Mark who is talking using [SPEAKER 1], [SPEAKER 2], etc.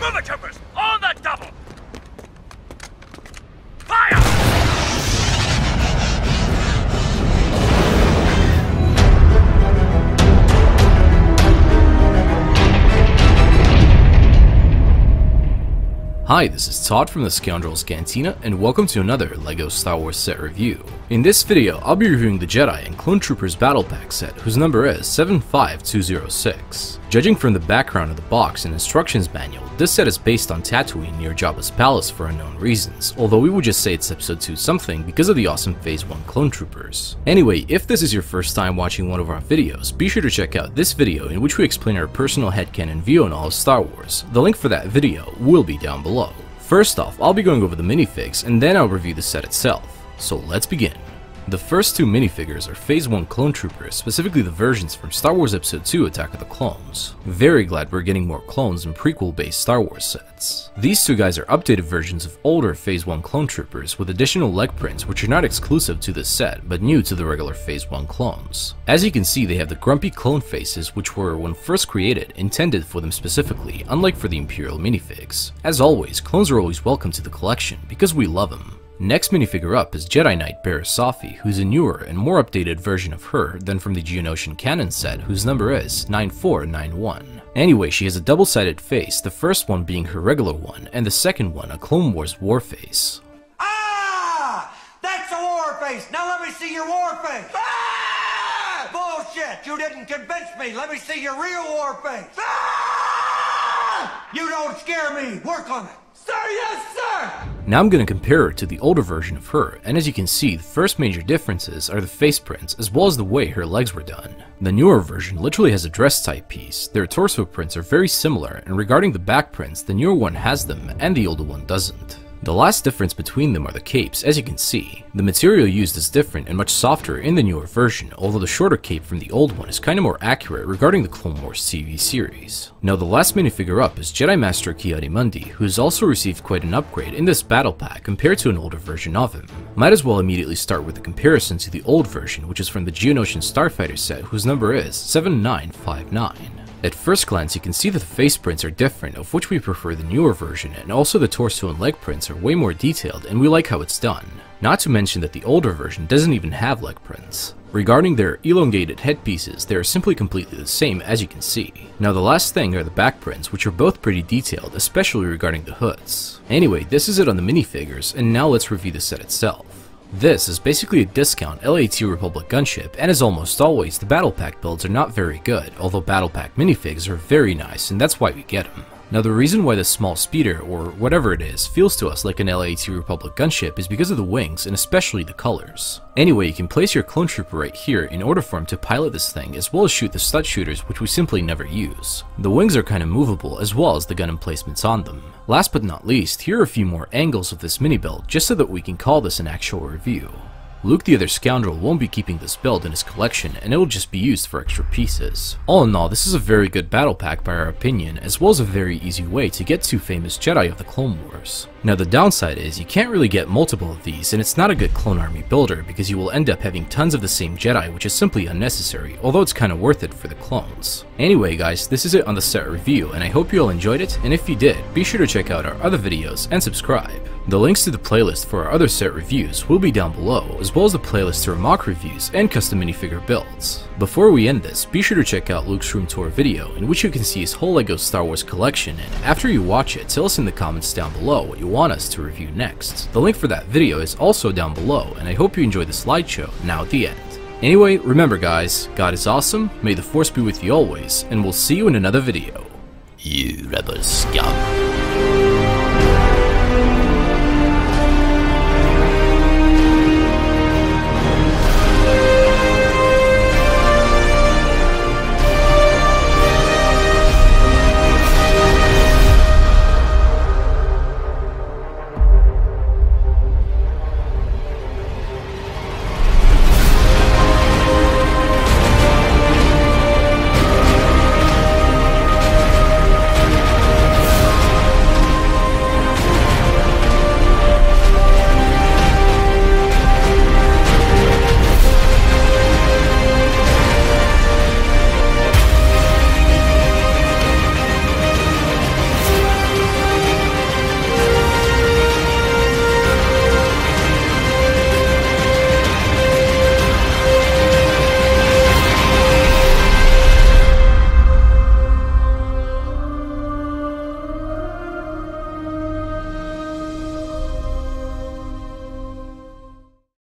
[SPEAKER 1] Move it, troopers! On the double! Fire!
[SPEAKER 2] Hi, this is Todd from the Scoundrels Cantina, and welcome to another LEGO Star Wars set review. In this video, I'll be reviewing the Jedi and Clone Troopers Battle Pack set, whose number is 75206. Judging from the background of the box and instructions manual, this set is based on Tatooine near Jabba's palace for unknown reasons, although we would just say it's episode 2 something because of the awesome Phase 1 Clone Troopers. Anyway, if this is your first time watching one of our videos, be sure to check out this video in which we explain our personal headcanon view on all of Star Wars. The link for that video will be down below. First off, I'll be going over the minifigs and then I'll review the set itself. So let's begin. The first two minifigures are Phase 1 Clone Troopers, specifically the versions from Star Wars Episode 2 Attack of the Clones. Very glad we're getting more clones in prequel-based Star Wars sets. These two guys are updated versions of older Phase 1 Clone Troopers with additional leg prints which are not exclusive to this set, but new to the regular Phase 1 clones. As you can see, they have the grumpy clone faces which were, when first created, intended for them specifically, unlike for the Imperial minifigs. As always, clones are always welcome to the collection because we love them. Next minifigure up is Jedi Knight Barriss, who's a newer and more updated version of her than from the Geonosian canon set, whose number is 9491. Anyway, she has a double-sided face, the first one being her regular one, and the second one a Clone Wars war face.
[SPEAKER 3] Ah! That's a war face! Now let me see your war face! Ah! Bullshit! You didn't convince me! Let me see your real war face! Ah! You don't scare me! Work on it! Sir, yes, sir!
[SPEAKER 2] Now I'm going to compare her to the older version of her, and as you can see, the first major differences are the face prints as well as the way her legs were done. The newer version literally has a dress type piece, their torso prints are very similar, and regarding the back prints, the newer one has them and the older one doesn't. The last difference between them are the capes, as you can see. The material used is different and much softer in the newer version, although the shorter cape from the old one is kinda more accurate regarding the Clone Wars TV series. Now the last minifigure up is Jedi Master Ki-Adi-Mundi, who has also received quite an upgrade in this battle pack compared to an older version of him. Might as well immediately start with a comparison to the old version, which is from the Geonosian Starfighter set, whose number is 7959. At first glance, you can see that the face prints are different, of which we prefer the newer version, and also the torso and leg prints are way more detailed and we like how it's done. Not to mention that the older version doesn't even have leg prints. Regarding their elongated headpieces, they are simply completely the same, as you can see. Now the last thing are the back prints, which are both pretty detailed, especially regarding the hoods. Anyway, this is it on the minifigures, and now let's review the set itself. This is basically a discount LAT Republic gunship, and as almost always, the Battle Pack builds are not very good, although Battle Pack minifigs are very nice, and that's why we get them. Now the reason why this small speeder, or whatever it is, feels to us like an LAT Republic gunship is because of the wings, and especially the colors. Anyway, you can place your clone trooper right here in order for him to pilot this thing, as well as shoot the stud shooters, which we simply never use. The wings are kinda movable, as well as the gun emplacements on them. Last but not least, here are a few more angles of this mini build, just so that we can call this an actual review. Luke the other scoundrel won't be keeping this build in his collection, and it will just be used for extra pieces. All in all, this is a very good battle pack by our opinion, as well as a very easy way to get two famous Jedi of the Clone Wars. Now the downside is, you can't really get multiple of these, and it's not a good clone army builder because you will end up having tons of the same Jedi, which is simply unnecessary, although it's kinda worth it for the clones. Anyway guys, this is it on the set review, and I hope you all enjoyed it, and if you did, be sure to check out our other videos and subscribe. The links to the playlist for our other set reviews will be down below, as well as the playlist to our mock reviews and custom minifigure builds. Before we end this, be sure to check out Luke's room tour video, in which you can see his whole LEGO Star Wars collection, and after you watch it, tell us in the comments down below what you want us to review next. The link for that video is also down below, and I hope you enjoyed the slideshow now at the end. Anyway, remember guys, God is awesome, may the Force be with you always, and we'll see you in another video. You Rebel Scum.